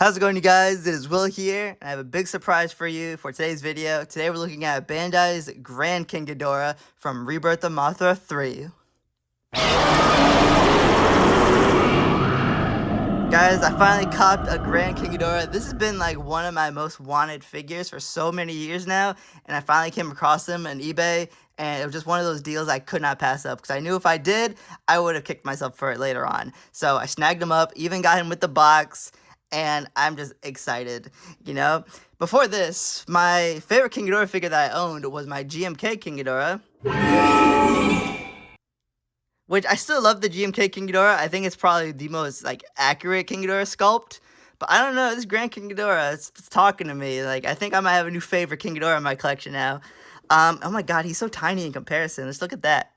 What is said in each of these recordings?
How's it going, you guys? It is Will here, and I have a big surprise for you for today's video. Today we're looking at Bandai's Grand King Ghidorah from Rebirth of Mothra 3. Guys, I finally copped a Grand King Ghidorah. This has been like one of my most wanted figures for so many years now, and I finally came across him on eBay, and it was just one of those deals I could not pass up, because I knew if I did, I would have kicked myself for it later on. So I snagged him up, even got him with the box, and I'm just excited, you know? Before this, my favorite King Ghidorah figure that I owned was my GMK King Ghidorah. Which I still love the GMK King Ghidorah. I think it's probably the most accurate King Ghidorah sculpt. But I don't know, this Grand King Ghidorah, it's talking to me. I think I might have a new favorite King Ghidorah in my collection now. Oh my god, he's so tiny in comparison. Let's look at that.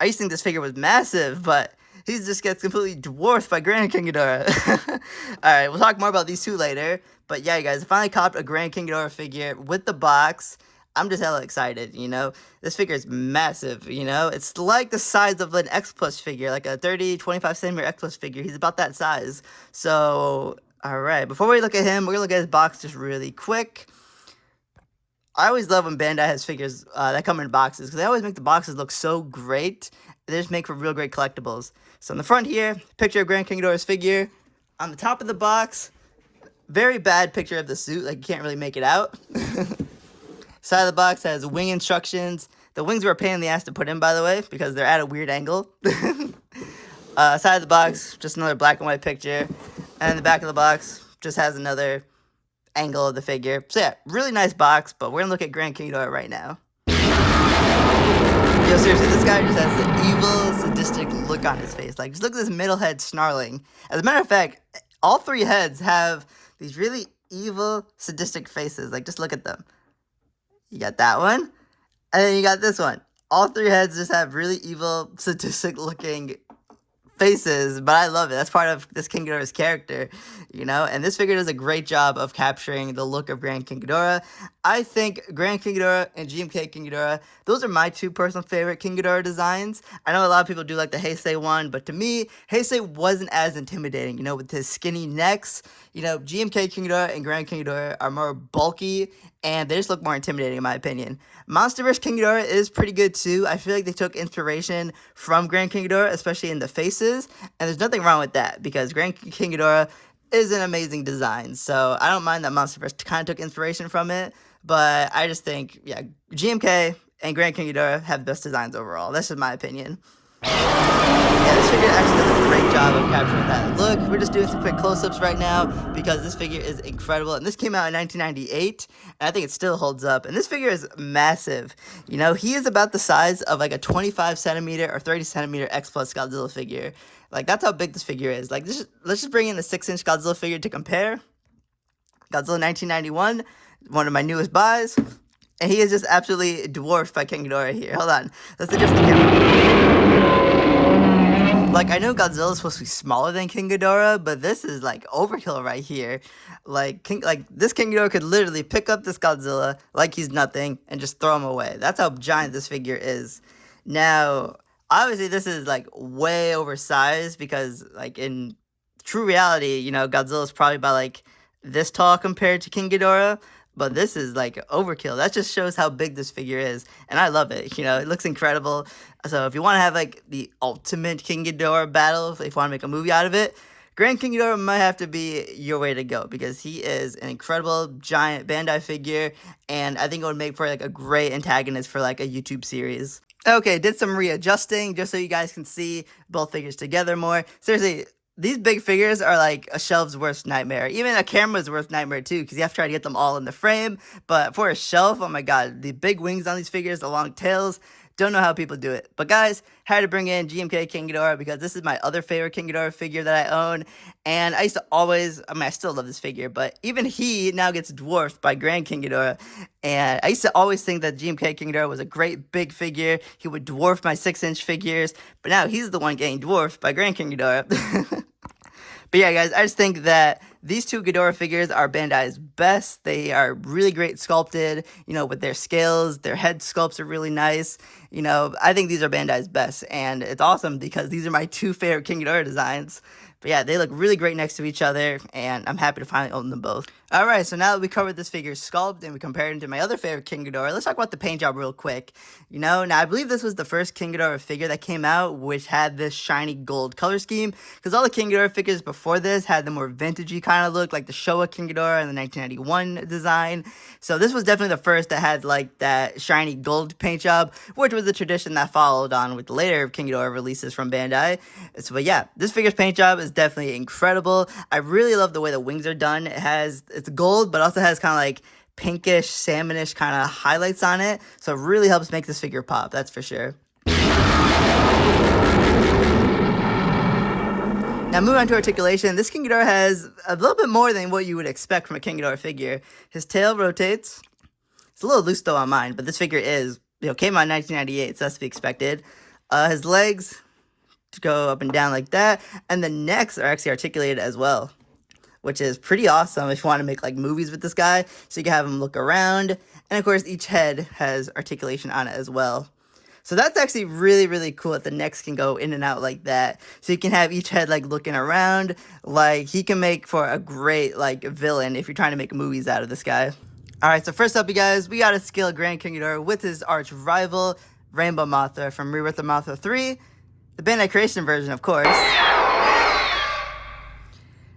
I used to think this figure was massive, but he just gets completely dwarfed by Grand King Ghidorah. Alright, we'll talk more about these two later. But yeah, you guys, I finally copped a Grand King Ghidorah figure with the box. I'm just hella excited, you know? This figure is massive, you know? It's like the size of an X Plus figure, like a 25 centimeter X Plus figure. He's about that size. So, alright, before we look at him, we're gonna look at his box just really quick. I always love when Bandai has figures that come in boxes, because they always make the boxes look so great. They just make for real great collectibles. So in the front here, picture of Grand King Ghidorah's figure. On the top of the box, very bad picture of the suit, like you can't really make it out. Side of the box has wing instructions. The wings were a pain in the ass to put in, by the way, because they're at a weird angle. Side of the box, just another black and white picture. And the back of the box just has another angle of the figure. So yeah, really nice box, but we're gonna look at Grand King Ghidorah right now. Yo, seriously, this guy just has an evil, sadistic look on his face. Just look at this middle head snarling. As a matter of fact, all three heads have these really evil, sadistic faces. Just look at them. You got that one, and then you got this one. All three heads just have really evil, sadistic-looking faces, but I love it. That's part of this King Ghidorah's character, you know? And this figure does a great job of capturing the look of Grand King Ghidorah. I think Grand King Ghidorah and GMK King Ghidorah, those are my two personal favorite King Ghidorah designs. I know a lot of people do like the Heisei one, but to me, Heisei wasn't as intimidating, you know, with his skinny necks. You know, GMK King Ghidorah and Grand King Ghidorah are more bulky, and they just look more intimidating in my opinion. Monsterverse King Ghidorah is pretty good too. I feel like they took inspiration from Grand King Ghidorah, especially in the faces, and there's nothing wrong with that, because Grand King Ghidorah is an amazing design, so I don't mind that Monsterverse kind of took inspiration from it, but I just think, yeah, GMK and Grand King Ghidorah have the best designs overall. That's just my opinion. Yeah, this figure actually does a great job of capturing that look. We're just doing some quick close-ups right now because this figure is incredible. And this came out in 1998, and I think it still holds up. And this figure is massive. You know, he is about the size of a 25 centimeter or 30 centimeter X Plus Godzilla figure. That's how big this figure is. Let's just bring in a 6-inch Godzilla figure to compare. Godzilla 1991, one of my newest buys. And he is just absolutely dwarfed by King Ghidorah here. Hold on. Let's adjust the camera. I know Godzilla is supposed to be smaller than King Ghidorah, but this is, overkill right here. This King Ghidorah could literally pick up this Godzilla like he's nothing and just throw him away. That's how giant this figure is. Now, obviously, this is, way oversized because, in true reality, you know, Godzilla is probably about, this tall compared to King Ghidorah. But this is overkill. That just shows how big this figure is. And I love it. You know, it looks incredible. So if you want to have the ultimate King Ghidorah battle, if you want to make a movie out of it, Grand King Ghidorah might have to be your way to go, because he is an incredible giant Bandai figure. And I think it would make for a great antagonist for a YouTube series. Okay, did some readjusting just so you guys can see both figures together more. Seriously, these big figures are a shelf's worst nightmare. Even a camera's worst nightmare too, because you have to try to get them all in the frame. But for a shelf, oh my god, the big wings on these figures, the long tails, don't know how people do it. But guys, had to bring in GMK King Ghidorah because this is my other favorite King Ghidorah figure that I own. And I used to always, I still love this figure, but even he now gets dwarfed by Grand King Ghidorah. And I used to always think that GMK King Ghidorah was a great big figure. He would dwarf my 6-inch figures. But now he's the one getting dwarfed by Grand King Ghidorah. But yeah, guys, I just think that these two Ghidorah figures are Bandai's best. They are really great sculpted, you know, with their scales. Their head sculpts are really nice. You know, I think these are Bandai's best. And it's awesome because these are my two favorite King Ghidorah designs. But yeah, they look really great next to each other, and I'm happy to finally own them both. Alright, so now that we covered this figure's sculpt and we compared him to my other favorite King Ghidorah, let's talk about the paint job real quick. Now I believe this was the first King Ghidorah figure that came out which had this shiny gold color scheme, because all the King Ghidorah figures before this had the more vintagey kind of look, like the Showa King Ghidorah and the 1991 design. So this was definitely the first that had like that shiny gold paint job, which was a tradition that followed on with the later King Ghidorah releases from Bandai. So but yeah, this figure's paint job is definitely incredible. I really love the way the wings are done. It's gold, but also has kind of like pinkish, salmonish kind of highlights on it. So it really helps make this figure pop, that's for sure. Now moving on to articulation, this King Ghidorah has a little bit more than what you would expect from a King Ghidorah figure. His tail rotates. It's a little loose though on mine, but this figure came out in 1998, so that's to be expected. His legs go up and down like that, and the necks are actually articulated as well, which is pretty awesome if you want to make like movies with this guy. So you can have him look around, and of course each head has articulation on it as well. So that's actually really, really cool that the necks can go in and out like that. So you can have each head like looking around. Like he can make for a great like villain if you're trying to make movies out of this guy. Alright, so first up you guys, we gotta scale Grand King Ghidorah with his arch rival, Rainbow Mothra from Rebirth of Mothra 3. The Bandai Creation version, of course.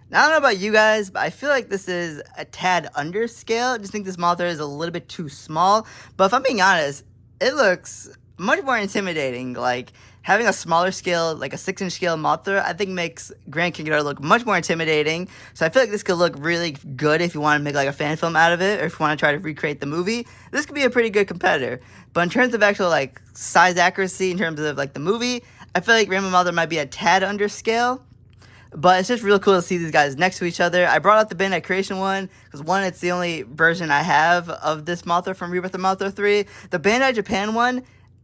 Now, I don't know about you guys, but I feel like this is a tad under scale. I just think this Mothra is a little bit too small. But if I'm being honest, it looks much more intimidating. Like, having a smaller scale, like a 6-inch scale Mothra, I think makes Grand King Ghidorah look much more intimidating. So I feel like this could look really good if you want to make like a fan film out of it, or if you want to try to recreate the movie. This could be a pretty good competitor. But in terms of actual like size accuracy, in terms of like the movie, I feel like Rainbow Mothra might be a tad under scale. But it's just real cool to see these guys next to each other. I brought out the Bandai Creation one, because one, it's the only version I have of this Mothra from Rebirth of Mothra 3. The Bandai Japan one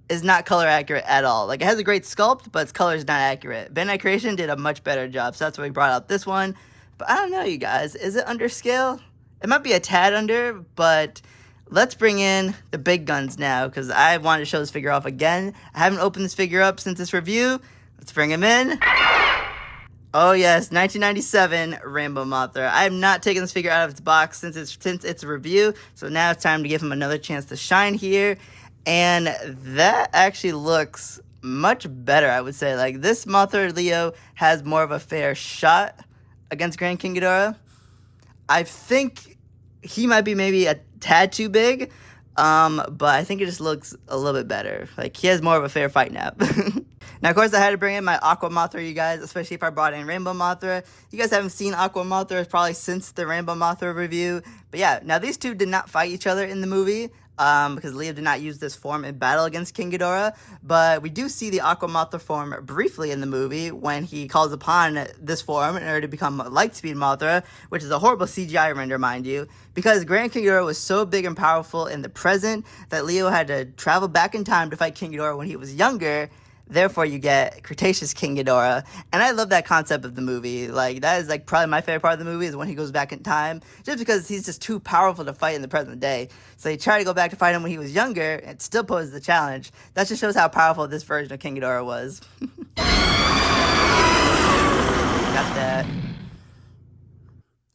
is not color accurate at all. Like, it has a great sculpt, but its color is not accurate. Bandai Creation did a much better job, so that's why we brought out this one. But I don't know, you guys. Is it under scale? It might be a tad under, but let's bring in the big guns now, because I wanted to show this figure off again. I haven't opened this figure up since this review. Let's bring him in. Oh yes, 1997 Rainbow Mothra. I am not taking this figure out of its box since its review, so now it's time to give him another chance to shine here. And that actually looks much better, I would say. Like, this Mothra Leo has more of a fair shot against Grand King Ghidorah. I think he might be maybe a tad too big, but I think it just looks a little bit better. Like, he has more of a fair fight now. Now, of course, I had to bring in my Aqua Mothra, you guys, especially if I brought in Rainbow Mothra. You guys haven't seen Aqua Mothra probably since the Rainbow Mothra review. But yeah, now these two did not fight each other in the movie, because Leo did not use this form in battle against King Ghidorah. But we do see the Aqua Mothra form briefly in the movie when he calls upon this form in order to become Lightspeed Mothra, which is a horrible CGI render, mind you, because Grand King Ghidorah was so big and powerful in the present that Leo had to travel back in time to fight King Ghidorah when he was younger. Therefore, you get Cretaceous King Ghidorah. And I love that concept of the movie. Like, that is, like, probably my favorite part of the movie is when he goes back in time. Just because he's just too powerful to fight in the present day. So they try to go back to fight him when he was younger, and it still poses the challenge. That just shows how powerful this version of King Ghidorah was. Got that.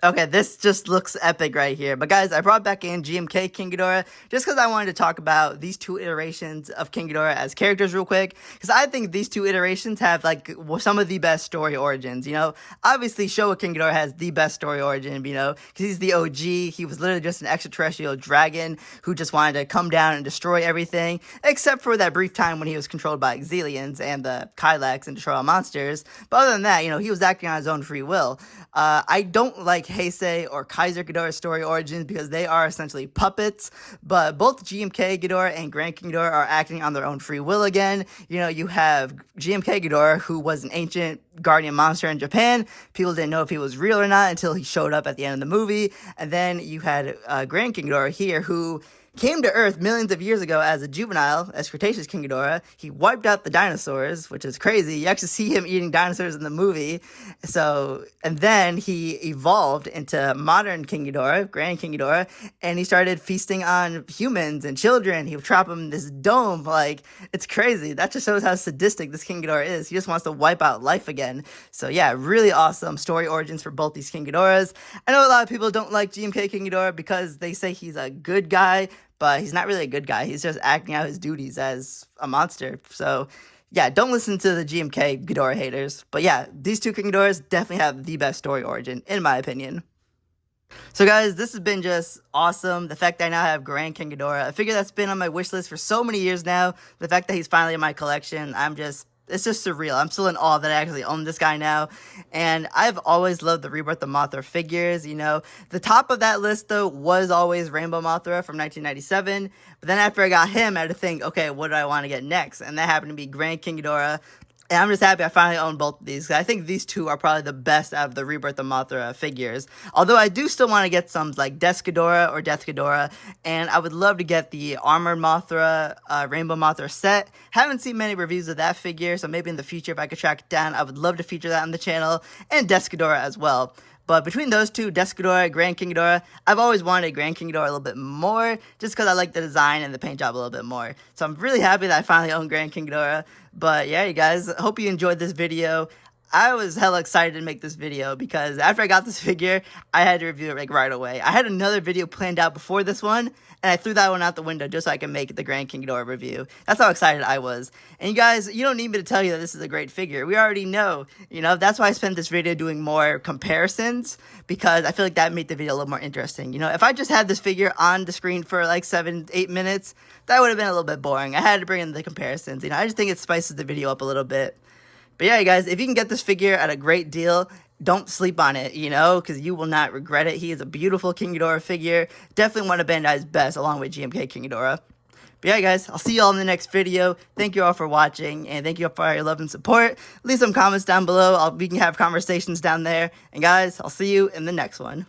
Okay, this just looks epic right here. But guys, I brought back in GMK King Ghidorah just because I wanted to talk about these two iterations of King Ghidorah as characters real quick. Because I think these two iterations have, like, some of the best story origins, you know? Obviously, Showa King Ghidorah has the best story origin, you know? Because he's the OG. He was literally just an extraterrestrial dragon who just wanted to come down and destroy everything. Except for that brief time when he was controlled by Xelians and the Kylax and destroy all monsters. But other than that, you know, he was acting on his own free will. I don't like Heisei or Kaiser Ghidorah's story origins because they are essentially puppets, but both GMK Ghidorah and Grand King Ghidorah are acting on their own free will again. You know, you have GMK Ghidorah, who was an ancient guardian monster in Japan. People didn't know if he was real or not until he showed up at the end of the movie. And then you had Grand King Ghidorah here, who came to Earth millions of years ago as a juvenile, as Cretaceous King Ghidorah. He wiped out the dinosaurs, which is crazy. You actually see him eating dinosaurs in the movie. So, and then he evolved into modern King Ghidorah, Grand King Ghidorah, and he started feasting on humans and children. He would trap them in this dome. Like, it's crazy. That just shows how sadistic this King Ghidorah is. He just wants to wipe out life again. So yeah, really awesome story origins for both these King Ghidorahs. I know a lot of people don't like GMK King Ghidorah because they say he's a good guy, but he's not really a good guy. He's just acting out his duties as a monster. So, yeah, don't listen to the GMK Ghidorah haters. But yeah, these two King Ghidorahs definitely have the best story origin, in my opinion. So guys, this has been just awesome. The fact that I now have Grand King Ghidorah, a figure that's been on my wish list for so many years now. The fact that he's finally in my collection, it's just surreal. I'm still in awe that I actually own this guy now. And I've always loved the Rebirth of Mothra figures, you know. The top of that list, though, was always Rainbow Mothra from 1997. But then after I got him, I had to think, okay, what do I want to get next? And that happened to be Grand King Ghidorah. And I'm just happy I finally own both of these. I think these two are probably the best out of the Rebirth of Mothra figures. Although I do still want to get some like Death Ghidorah or Death Ghidorah. And I would love to get the Armored Mothra, Rainbow Mothra set. Haven't seen many reviews of that figure, so maybe in the future if I could track it down, I would love to feature that on the channel. And Death Ghidorah as well. But between those two, Death Ghidorah, Grand King Ghidorah, I've always wanted Grand King Ghidorah a little bit more, just because I like the design and the paint job a little bit more. So I'm really happy that I finally own Grand King Ghidorah. But yeah, you guys, hope you enjoyed this video. I was hella excited to make this video because after I got this figure, I had to review it like right away. I had another video planned out before this one, and I threw that one out the window just so I can make the Grand King Ghidorah review. That's how excited I was. And you guys, you don't need me to tell you that this is a great figure. We already know, you know, that's why I spent this video doing more comparisons, because I feel like that made the video a little more interesting. You know, if I just had this figure on the screen for like 7-8 minutes, that would have been a little bit boring. I had to bring in the comparisons. You know, I just think it spices the video up a little bit. But yeah, you guys, if you can get this figure at a great deal, don't sleep on it, you know, because you will not regret it. He is a beautiful King Ghidorah figure. Definitely one of Bandai's best, along with GMK King Ghidorah. But yeah, guys, I'll see you all in the next video. Thank you all for watching, and thank you all for your love and support. Leave some comments down below. We can have conversations down there. And guys, I'll see you in the next one.